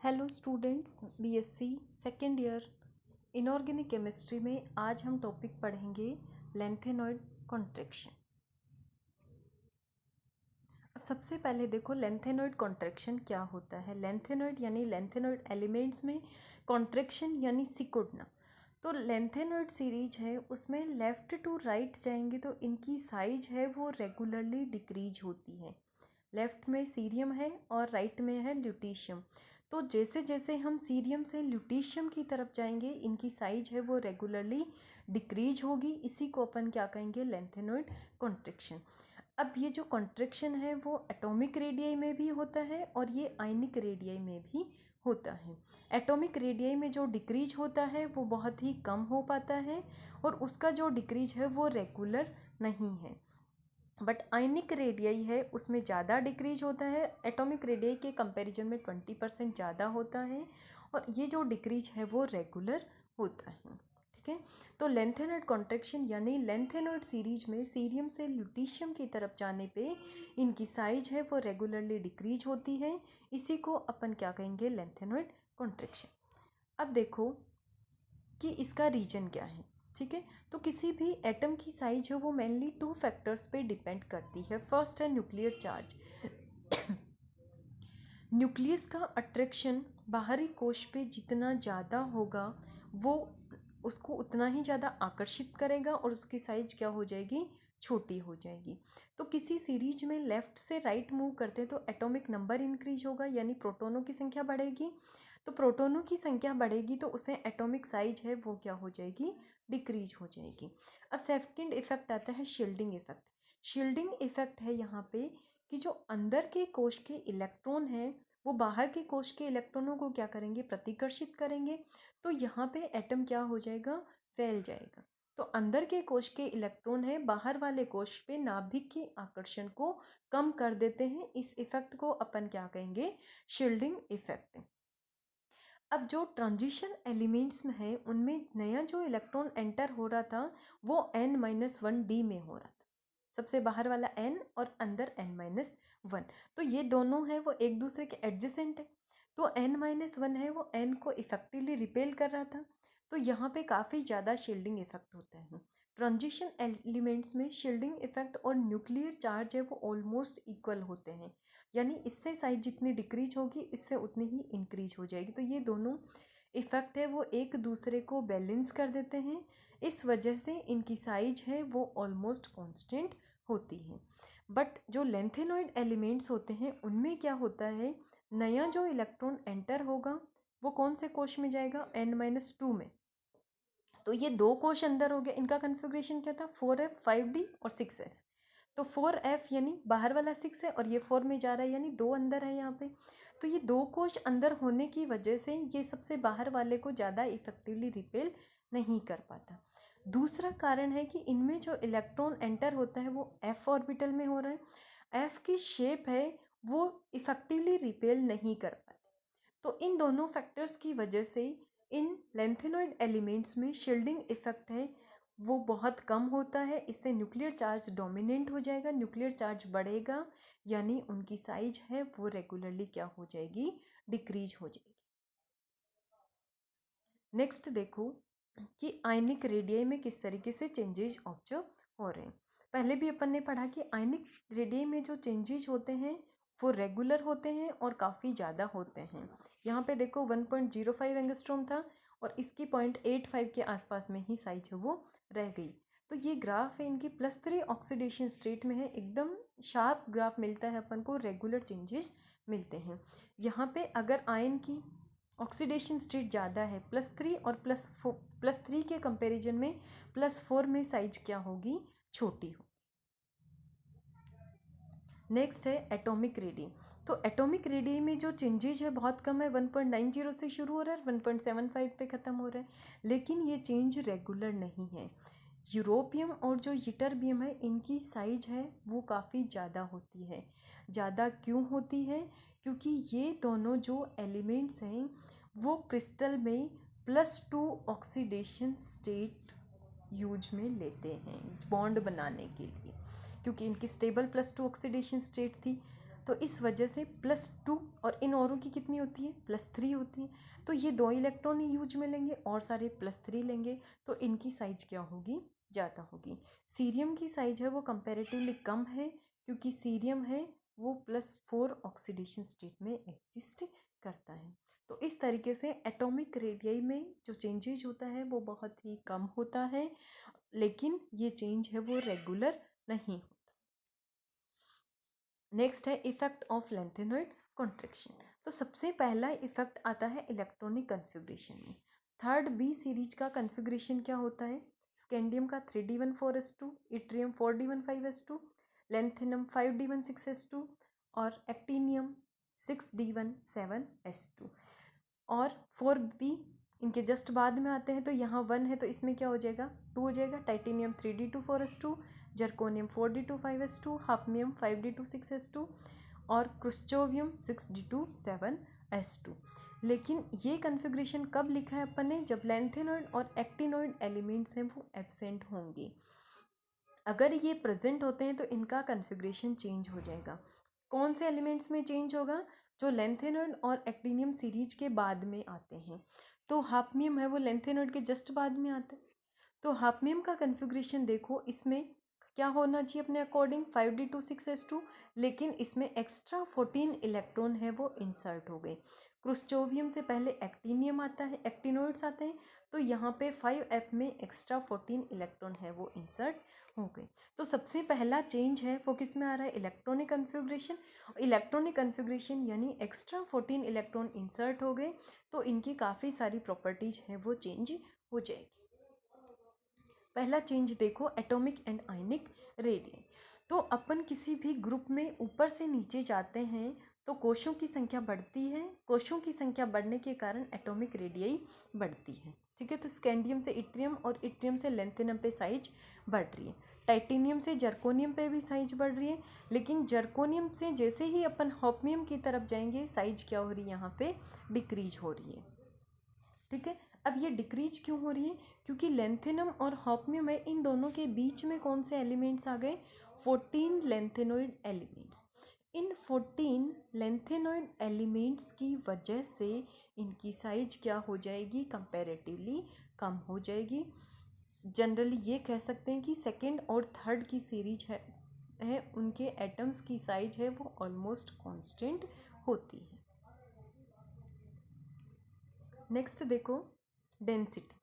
Hello students, BSc second year inorganic chemistry में आज हम टॉपिक पढ़ेंगे लेंथेनॉइड कॉन्ट्रैक्शन। अब सबसे पहले देखो लेंथेनॉइड कॉन्ट्रैक्शन क्या होता है। लेंथेनॉइड यानी लेंथेनॉइड एलिमेंट्स में कॉन्ट्रैक्शन यानी सिकुड़ना। तो लेंथेनॉइड सीरीज है उसमें लेफ़्ट टू राइट जाएंगे तो इनकी साइज है वो रेगुलरली डिक्रीज होती है। लेफ़्ट में सीरियम है और राइट में है ल्यूटीशियम। तो जैसे जैसे हम सीरियम से ल्यूटीशियम की तरफ जाएंगे इनकी साइज है वो रेगुलरली डिक्रीज होगी। इसी को अपन क्या कहेंगे, लेंथेनॉइड कॉन्ट्रैक्शन। अब ये जो कॉन्ट्रैक्शन है वो एटॉमिक रेडियाई में भी होता है और ये आयनिक रेडियाई में भी होता है। एटॉमिक रेडियाई में जो डिक्रीज होता है वो बहुत ही कम हो पाता है और उसका जो डिक्रीज है वो रेगुलर नहीं है। बट आयनिक रेडियाई है उसमें ज़्यादा डिक्रीज होता है, एटॉमिक रेडियाई के कंपैरिजन में 20% ज़्यादा होता है और ये जो डिक्रीज है वो रेगुलर होता है। ठीक है, तो लेंथेनॉइड कॉन्ट्रैक्शन यानी लेंथेनॉइड सीरीज में सीरियम से ल्यूटीशियम की तरफ जाने पे इनकी साइज है वो रेगुलरली डिक्रीज होती है। इसी को अपन क्या कहेंगे, लेंथेनॉइड कॉन्ट्रैक्शन। अब देखो कि इसका रीजन क्या है। ठीक है, तो किसी भी एटम की साइज है वो मेनली 2 फैक्टर्स पे डिपेंड करती है। फर्स्ट है न्यूक्लियर चार्ज। न्यूक्लियस का अट्रैक्शन बाहरी कोश पे जितना ज़्यादा होगा वो उसको उतना ही ज़्यादा आकर्षित करेगा और उसकी साइज क्या हो जाएगी, छोटी हो जाएगी। तो किसी सीरीज में लेफ़्ट से राइट मूव करते हैं तो एटॉमिक नंबर इंक्रीज होगा यानी प्रोटॉनों की संख्या बढ़ेगी। तो प्रोटॉनों की संख्या बढ़ेगी तो उससे एटॉमिक साइज है वो क्या हो जाएगी, डिक्रीज हो जाएगी। अब सेकंड इफेक्ट आता है शील्डिंग इफेक्ट। शील्डिंग इफेक्ट है यहाँ पे कि जो अंदर के कोश के इलेक्ट्रॉन हैं वो बाहर के कोश के इलेक्ट्रॉनों को क्या करेंगे, प्रतिकर्षित करेंगे। तो यहाँ पे एटम क्या हो जाएगा, फैल जाएगा। तो अंदर के कोश के इलेक्ट्रॉन है बाहर वाले कोश पे नाभिक के आकर्षण को कम कर देते हैं। इस इफेक्ट को अपन क्या कहेंगे, शील्डिंग इफेक्ट। अब जो ट्रांजिशन एलिमेंट्स में है उनमें नया जो इलेक्ट्रॉन एंटर हो रहा था वो n-1d में हो रहा था। सबसे बाहर वाला n और अंदर n-1। तो ये दोनों हैं वो एक दूसरे के एडजेसेंट है। तो n-1 है वो n को इफेक्टिवली रिपेल कर रहा था। तो यहाँ पे काफ़ी ज़्यादा शील्डिंग इफेक्ट होता है। ट्रांजिशन एलिमेंट्स में शील्डिंग इफेक्ट और न्यूक्लियर चार्ज है वो ऑलमोस्ट इक्वल होते हैं। यानी इससे साइज जितनी डिक्रीज होगी इससे उतनी ही इंक्रीज हो जाएगी। तो ये दोनों इफेक्ट है वो एक दूसरे को बैलेंस कर देते हैं। इस वजह से इनकी साइज है वो ऑलमोस्ट कांस्टेंट होती है। बट जो लेंथेनॉइड एलिमेंट्स होते हैं उनमें क्या होता है, नया जो इलेक्ट्रॉन एंटर होगा वो कौन से कोश में जाएगा, n-2 में। तो ये दो कोश अंदर हो गया। इनका कन्फिग्रेशन क्या था, 4f 5d और 6s। तो 4f यानी बाहर वाला 6 है और ये 4 में जा रहा है यानी 2 अंदर है यहाँ पे। तो ये 2 कोश अंदर होने की वजह से ये सबसे बाहर वाले को ज़्यादा इफेक्टिवली रिपेल नहीं कर पाता। दूसरा कारण है कि इनमें जो इलेक्ट्रॉन एंटर होता है वो f ऑर्बिटल में हो रहा है। f की शेप है वो इफेक्टिवली रिपेल नहीं कर पाते। तो इन दोनों फैक्टर्स की वजह से इन लेंथेनॉइड एलिमेंट्स में शील्डिंग इफेक्ट है वो बहुत कम होता है। इससे न्यूक्लियर चार्ज डोमिनेंट हो जाएगा, न्यूक्लियर चार्ज बढ़ेगा यानी उनकी साइज है वो रेगुलरली क्या हो जाएगी, डिक्रीज हो जाएगी। नेक्स्ट देखो कि आयनिक रेडियाई में किस तरीके से चेंजेज ऑब्जर्व हो रहे हैं। पहले भी अपन ने पढ़ा कि आयनिक रेडियाई में जो चेंजेज होते हैं वो रेगुलर होते हैं और काफ़ी ज़्यादा होते हैं। यहाँ पे देखो 1.05 एंगस्ट्रॉम था और इसकी 0.85 के आसपास में ही साइज है वो रह गई। तो ये ग्राफ है इनकी +3 ऑक्सीडेशन स्टेट में है, एकदम शार्प ग्राफ मिलता है अपन को, रेगुलर चेंजेस मिलते हैं। यहाँ पे अगर आयन की ऑक्सीडेशन स्टेट ज़्यादा है +3 और +3 के कंपैरिजन में +4 में साइज क्या होगी, छोटी हो। नेक्स्ट है एटॉमिक रेडियम। तो एटॉमिक रेडियम में जो चेंजेज है बहुत कम है, 1.90 से शुरू हो रहा है, 1.75 पे ख़त्म हो रहा है। लेकिन ये चेंज रेगुलर नहीं है। यूरोपियम और जो यिटरबियम है इनकी साइज है वो काफ़ी ज़्यादा होती है। ज़्यादा क्यों होती है, क्योंकि ये दोनों जो एलिमेंट्स हैं वो क्रिस्टल में +2 ऑक्सीडेशन स्टेट यूज में लेते हैं बॉन्ड बनाने के लिए, क्योंकि इनकी स्टेबल +2 ऑक्सीडेशन स्टेट थी। तो इस वजह से +2 और इन औरों की कितनी होती है, +3 होती है। तो ये 2 इलेक्ट्रॉन ही यूज में लेंगे और सारे +3 लेंगे, तो इनकी साइज क्या होगी, ज़्यादा होगी। सीरियम की साइज है वो कंपैरेटिवली कम है, क्योंकि सीरियम है वो +4 ऑक्सीडेशन स्टेट में एग्जिस्ट करता है। तो इस तरीके से एटॉमिक रेडियस में जो चेंजेज होता है वो बहुत ही कम होता है, लेकिन ये चेंज है वो रेगुलर नहीं होता। नेक्स्ट है इफेक्ट ऑफ लेंथेनॉइड कॉन्ट्रैक्शन। तो सबसे पहला इफेक्ट आता है इलेक्ट्रॉनिक कन्फिग्रेशन में। थर्ड बी सीरीज का कन्फिग्रेशन क्या होता है, स्कैंडियम का 3d14s2, yttrium 4d15s2, lanthanum 5d16s2 और एक्टिनियम 6d17s2। और 4b इनके जस्ट बाद में आते हैं, तो यहाँ 1 है तो इसमें क्या हो जाएगा, 2 हो जाएगा। Titanium 3d24s2, zirconium 4d25s2, hafnium 5d26s2 और क्रुश्चोवियम 6d27s2। लेकिन ये कन्फिग्रेशन कब लिखा है अपन ने, जब लेंथेनॉइड और एक्टिनॉइड एलिमेंट्स हैं वो एब्सेंट होंगे। अगर ये प्रेजेंट होते हैं तो इनका कन्फिग्रेशन चेंज हो जाएगा। कौन से एलिमेंट्स में चेंज होगा, जो लेंथेनॉइड और एक्टिनियम सीरीज के बाद में आते हैं। तो हाफनियम है वो लेंथेनॉइड के जस्ट बाद में आता है। तो हाफनियम का कन्फिग्रेशन देखो, इसमें क्या होना चाहिए अपने अकॉर्डिंग, 5d26s2, लेकिन इसमें एक्स्ट्रा 14 इलेक्ट्रॉन है वो इंसर्ट हो गए। क्रुश्चोवियम से पहले एक्टिनियम आता है, एक्टिनोइड्स आते हैं, तो यहाँ पे 5f में एक्स्ट्रा 14 इलेक्ट्रॉन है वो इंसर्ट हो गए। तो सबसे पहला चेंज है वो किस में आ रहा है, इलेक्ट्रॉनिक कन्फिग्रेशन। इलेक्ट्रॉनिक कन्फिग्रेशन यानी एक्स्ट्रा 14 इलेक्ट्रॉन इंसर्ट हो गए, तो इनकी काफ़ी सारी प्रॉपर्टीज हैं वो चेंज हो जाएगी। पहला चेंज देखो, एटॉमिक एंड आयनिक रेडियस। तो अपन किसी भी ग्रुप में ऊपर से नीचे जाते हैं तो कोशों की संख्या बढ़ती है, कोशों की संख्या बढ़ने के कारण एटॉमिक रेडियस बढ़ती है। ठीक है, तो स्कैंडियम से इट्रियम और इट्रियम से लेंथेनम पे साइज बढ़ रही है। टाइटेनियम से जर्कोनियम पे भी साइज बढ़ रही है, लेकिन जर्कोनियम से जैसे ही अपन हॉफनियम की तरफ जाएंगे साइज क्या हो रही है, यहाँ पे डिक्रीज हो रही है। ठीक है, अब ये डिक्रीज क्यों हो रही है, क्योंकि लेंथेनम और हॉफनियम है, इन दोनों के बीच में कौन से एलिमेंट्स आ गए, 14 लेंथेनॉइड एलिमेंट्स। इन 14 लेंथेनॉइड एलिमेंट्स की वजह से इनकी साइज क्या हो जाएगी, कंपैरेटिवली कम हो जाएगी। जनरली ये कह सकते हैं कि सेकेंड और थर्ड की सीरीज है उनके एटम्स की साइज है वो ऑलमोस्ट कांस्टेंट होती है। नेक्स्ट देखो, डेंसिटी।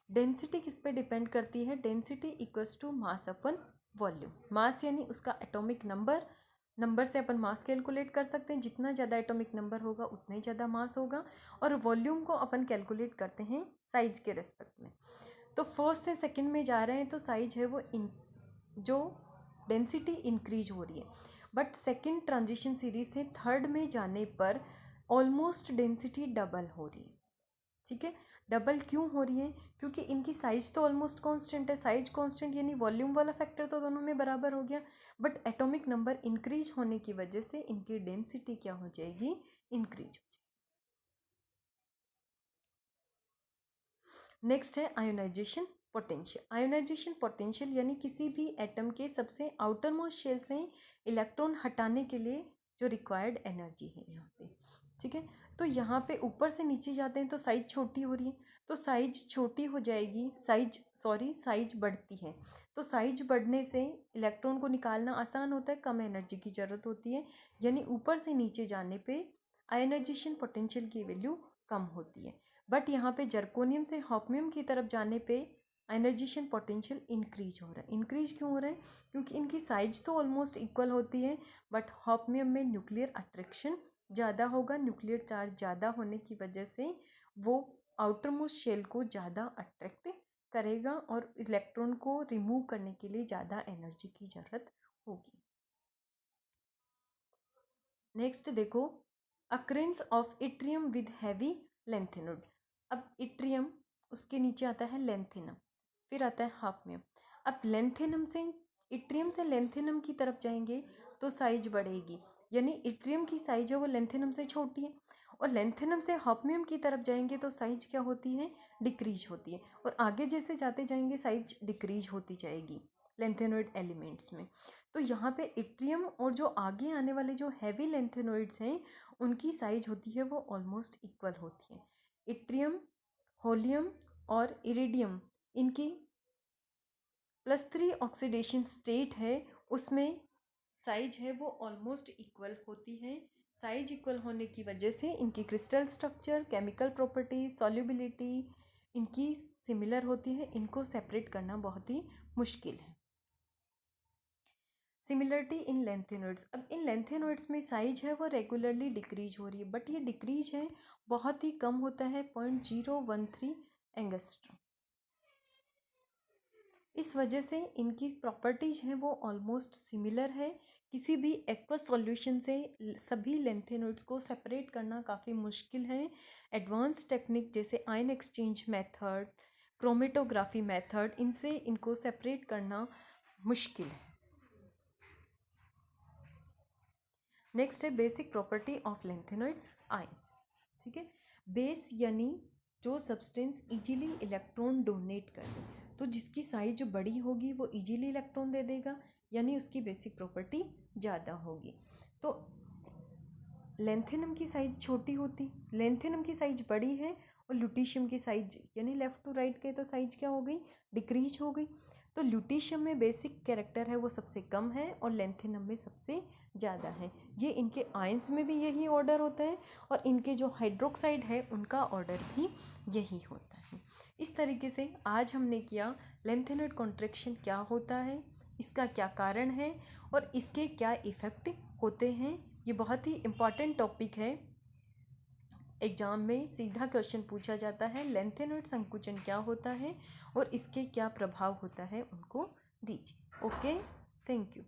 डेंसिटी किस पे डिपेंड करती है, density equals to mass upon volume. Mass यानी उसका एटॉमिक नंबर, नंबर से अपन मास कैलकुलेट कर सकते हैं, जितना ज़्यादा एटॉमिक नंबर होगा उतना ही ज़्यादा मास होगा। और वॉल्यूम को अपन कैलकुलेट करते हैं साइज के रेस्पेक्ट में। तो फर्स्ट से सेकंड में जा रहे हैं तो साइज है वो जो डेंसिटी इंक्रीज हो रही है, बट सेकंड ट्रांजिशन सीरीज से थर्ड में जाने पर ऑलमोस्ट डेंसिटी डबल हो रही है। ठीक है, डबल क्यों हो रही है, क्योंकि इनकी साइज तो ऑलमोस्ट कांस्टेंट है। साइज कांस्टेंट यानी वॉल्यूम वाला फैक्टर तो दोनों में बराबर हो गया, बट एटॉमिक नंबर इंक्रीज होने की वजह से इनकी डेंसिटी क्या हो जाएगी, इंक्रीज हो जाएगी। नेक्स्ट है आयोनाइजेशन पोटेंशियल। आयोनाइजेशन पोटेंशियल यानी किसी भी एटम के सबसे आउटर मोस्ट शेल से इलेक्ट्रॉन हटाने के लिए जो रिक्वायर्ड एनर्जी है यहाँ पे। ठीक है, तो यहाँ पे ऊपर से नीचे जाते हैं तो साइज छोटी हो रही है, तो साइज छोटी हो जाएगी, साइज बढ़ती है। तो साइज बढ़ने से इलेक्ट्रॉन को निकालना आसान होता है, कम एनर्जी की ज़रूरत होती है, यानी ऊपर से नीचे जाने पे आयोनाइजेशन पोटेंशियल की वैल्यू कम होती है। बट यहाँ पे जर्कोनियम से हॉफनियम की तरफ जाने पे आयोनाइजेशन पोटेंशियल इंक्रीज हो रहा है। इंक्रीज क्यों हो रहा है, क्योंकि इनकी साइज तो ऑलमोस्ट इक्वल होती है, बट हॉफनियम में न्यूक्लियर अट्रैक्शन ज़्यादा होगा। न्यूक्लियर चार्ज ज़्यादा होने की वजह से वो आउटर मोस्ट शेल को ज़्यादा अट्रैक्ट करेगा और इलेक्ट्रॉन को रिमूव करने के लिए ज़्यादा एनर्जी की ज़रूरत होगी। नेक्स्ट देखो, occurrence of yttrium with heavy lanthanoid. अब इट्रियम, उसके नीचे आता है लेंथेनम, फिर आता है हाफनियम। अब लेंथेनम से इट्रियम से लेंथेनम की तरफ जाएंगे तो साइज बढ़ेगी, यानी इट्रियम की साइज है वो लेंथेनम से छोटी है, और लेंथेनम से हाफनियम की तरफ जाएंगे तो साइज क्या होती है, डिक्रीज होती है, और आगे जैसे जाते जाएंगे साइज डिक्रीज होती जाएगी। लेंथेनॉइड एलिमेंट्स में। तो यहाँ पे इट्रियम और जो आगे आने वाले जो हैवी लेंथेनॉइड्स हैं उनकी साइज होती है वो ऑलमोस्ट इक्वल होती है। इट्रियम, होलियम और इरिडियम इनकी +3 ऑक्सीडेशन स्टेट है, उसमें साइज है वो ऑलमोस्ट इक्वल होती है। साइज इक्वल होने की वजह से इनकी crystal structure, chemical property, solubility इनकी सिमिलर होती है। इनको सेपरेट करना बहुत ही मुश्किल है। सिमिलरिटी इन लेंथेनॉइड्स, अब इन लेंथेनॉइड्स में साइज है वो रेगुलरली डिक्रीज हो रही है, बट ये डिक्रीज है बहुत ही कम होता है, 0.013 एंगस्ट्रॉम। इस वजह से इनकी प्रॉपर्टीज हैं वो ऑलमोस्ट सिमिलर है। किसी भी एक्वस सॉल्यूशन से सभी लेंथेनॉइड्स को सेपरेट करना काफ़ी मुश्किल है। एडवांस टेक्निक जैसे ion exchange method, chromatography method, इनसे इनको सेपरेट करना मुश्किल है। नेक्स्ट है basic property of lanthanoid ions. ठीक है, बेस यानी जो सब्सटेंस इजीली इलेक्ट्रॉन डोनेट कर दे, तो जिसकी साइज जो बड़ी होगी वो इजीली इलेक्ट्रॉन दे देगा, यानी उसकी बेसिक प्रॉपर्टी ज़्यादा होगी। तो लेंथेनम की साइज छोटी होती, लेंथेनम की साइज बड़ी है और ल्यूटीशियम की साइज यानी लेफ़्ट टू राइट के तो साइज क्या हो गई, डिक्रीज हो गई। तो ल्यूटीशियम में बेसिक कैरेक्टर है वो सबसे कम है और लेंथेनम में सबसे ज़्यादा है। ये इनके आयंस में भी यही ऑर्डर होता है और इनके जो हाइड्रोक्साइड है उनका ऑर्डर भी यही होता है। इस तरीके से आज हमने किया लेंथेनॉइड कॉन्ट्रैक्शन क्या होता है, इसका क्या कारण है और इसके क्या इफ़ेक्ट होते हैं। ये बहुत ही इम्पॉर्टेंट टॉपिक है, एग्जाम में सीधा क्वेश्चन पूछा जाता है, लेंथेनॉइड संकुचन क्या होता है और इसके क्या प्रभाव होता है उनको दीजिए। Okay, thank you.